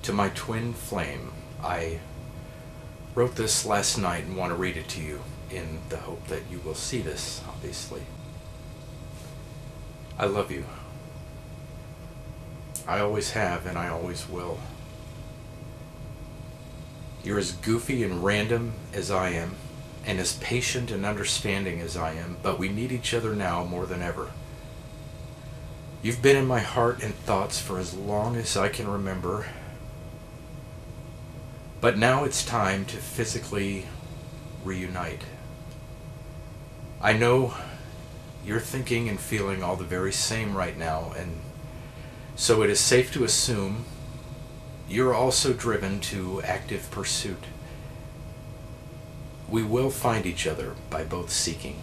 To my twin flame. I wrote this last night and want to read it to you in the hope that you will see this, obviously. I love you. I always have and I always will. You're as goofy and random as I am, and as patient and understanding as I am, but we need each other now more than ever. You've been in my heart and thoughts for as long as I can remember, but now it's time to physically reunite. I know you're thinking and feeling all the very same right now, and so it is safe to assume you're also driven to active pursuit. We will find each other by both seeking.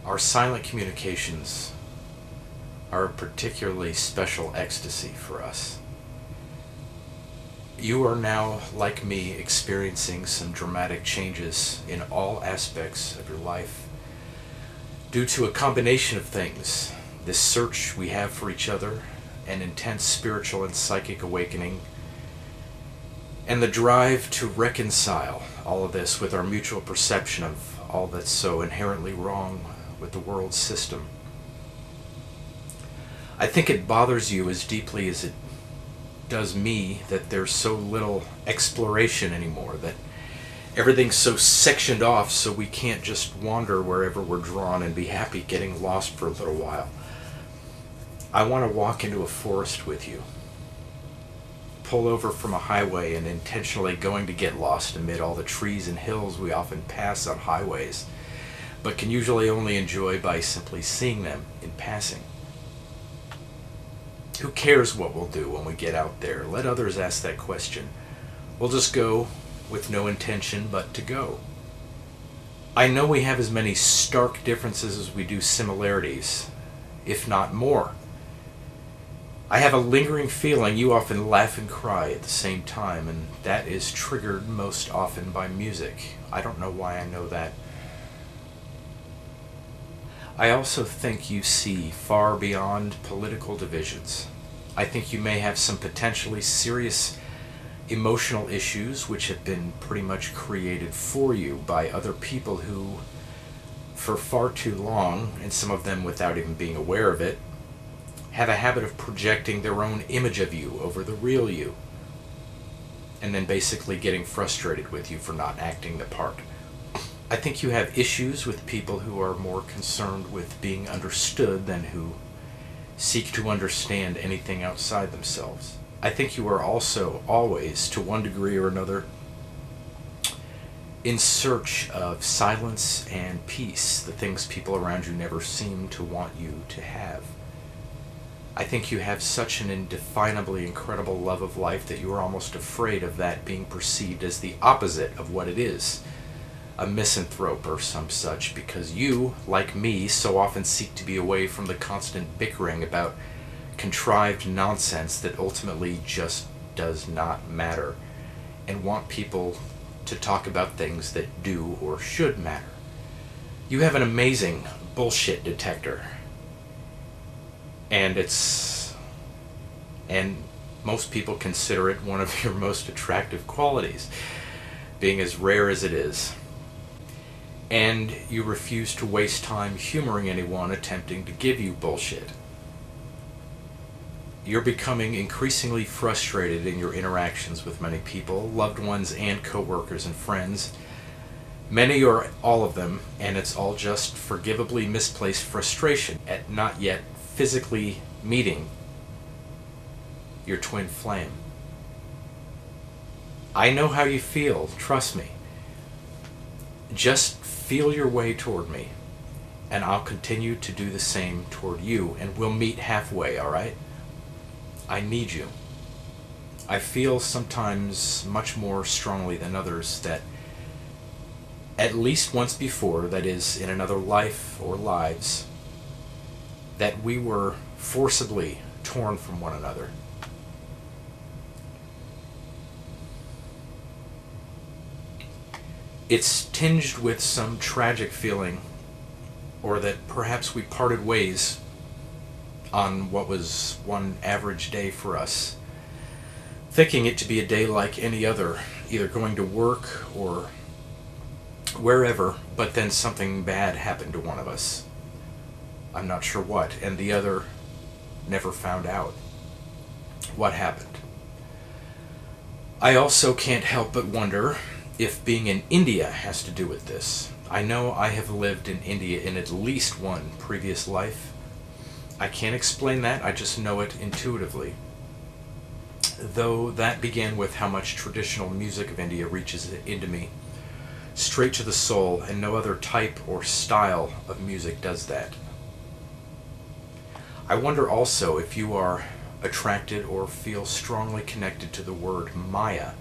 Our silent communications are a particularly special ecstasy for us. You are now, like me, experiencing some dramatic changes in all aspects of your life due to a combination of things. This search we have for each other, an intense spiritual and psychic awakening, and the drive to reconcile all of this with our mutual perception of all that's so inherently wrong with the world system. I think it bothers you as deeply as it does me that there's so little exploration anymore, that everything's so sectioned off so we can't just wander wherever we're drawn and be happy getting lost for a little while. I want to walk into a forest with you, pull over from a highway and intentionally going to get lost amid all the trees and hills we often pass on highways, but can usually only enjoy by simply seeing them in passing. Who cares what we'll do when we get out there? Let others ask that question. We'll just go with no intention but to go. I know we have as many stark differences as we do similarities, if not more. I have a lingering feeling you often laugh and cry at the same time, and that is triggered most often by music. I don't know why I know that. I also think you see far beyond political divisions. I think you may have some potentially serious emotional issues which have been pretty much created for you by other people who, for far too long, and some of them without even being aware of it, have a habit of projecting their own image of you over the real you, and then basically getting frustrated with you for not acting the part. I think you have issues with people who are more concerned with being understood than who seek to understand anything outside themselves. I think you are also always, to one degree or another, in search of silence and peace, the things people around you never seem to want you to have. I think you have such an indefinably incredible love of life that you are almost afraid of that being perceived as the opposite of what it is, a misanthrope or some such, because you, like me, so often seek to be away from the constant bickering about contrived nonsense that ultimately just does not matter, and want people to talk about things that do or should matter. You have an amazing bullshit detector. And most people consider it one of your most attractive qualities, being as rare as it is. And you refuse to waste time humoring anyone attempting to give you bullshit. You're becoming increasingly frustrated in your interactions with many people, loved ones and coworkers and friends, many or all of them, and it's all just forgivably misplaced frustration at not yet physically meeting your twin flame. I know how you feel, trust me. Just feel your way toward me, and I'll continue to do the same toward you, and we'll meet halfway, alright? I need you. I feel sometimes much more strongly than others that at least once before, that is, in another life or lives, that we were forcibly torn from one another. It's tinged with some tragic feeling, or that perhaps we parted ways on what was one average day for us, thinking it to be a day like any other, either going to work or wherever, but then something bad happened to one of us. I'm not sure what, and the other never found out what happened. I also can't help but wonder if being in India has to do with this. I know I have lived in India in at least one previous life. I can't explain that, I just know it intuitively. Though that began with how much traditional music of India reaches into me, straight to the soul, and no other type or style of music does that. I wonder also if you are attracted or feel strongly connected to the word Maya.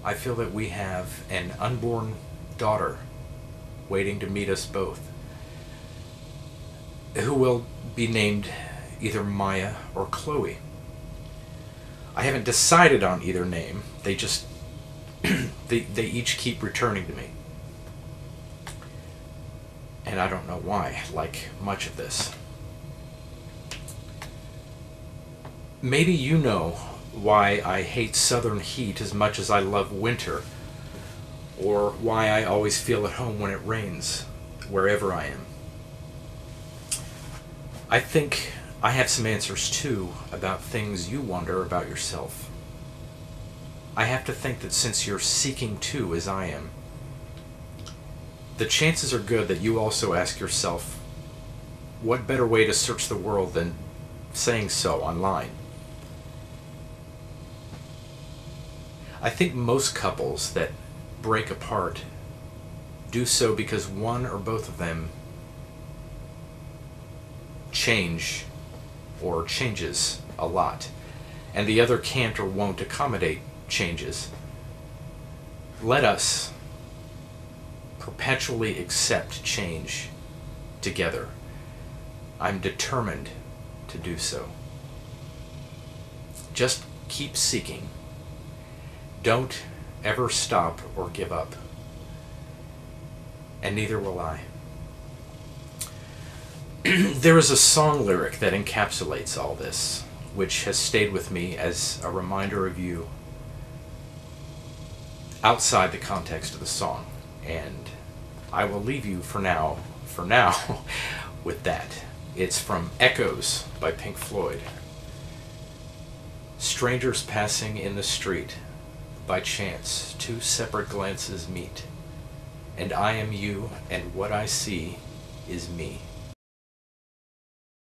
I feel that we have an unborn daughter waiting to meet us both, who will be named either Maya or Chloe. I haven't decided on either name. They just they each keep returning to me. And I don't know why, like much of this. Maybe you know why I hate southern heat as much as I love winter, or why I always feel at home when it rains, wherever I am. I think I have some answers too about things you wonder about yourself. I have to think that since you're seeking too, as I am, the chances are good that you also ask yourself, what better way to search the world than saying so online? I think most couples that break apart do so because one or both of them change or changes a lot, and the other can't or won't accommodate changes. Let us perpetually accept change together. I'm determined to do so. Just keep seeking. Don't ever stop or give up. And neither will I. There is a song lyric that encapsulates all this, which has stayed with me as a reminder of you outside the context of the song. And I will leave you for now, with that. It's from Echoes by Pink Floyd. Strangers passing in the street, by chance, two separate glances meet, and I am you, and what I see is me.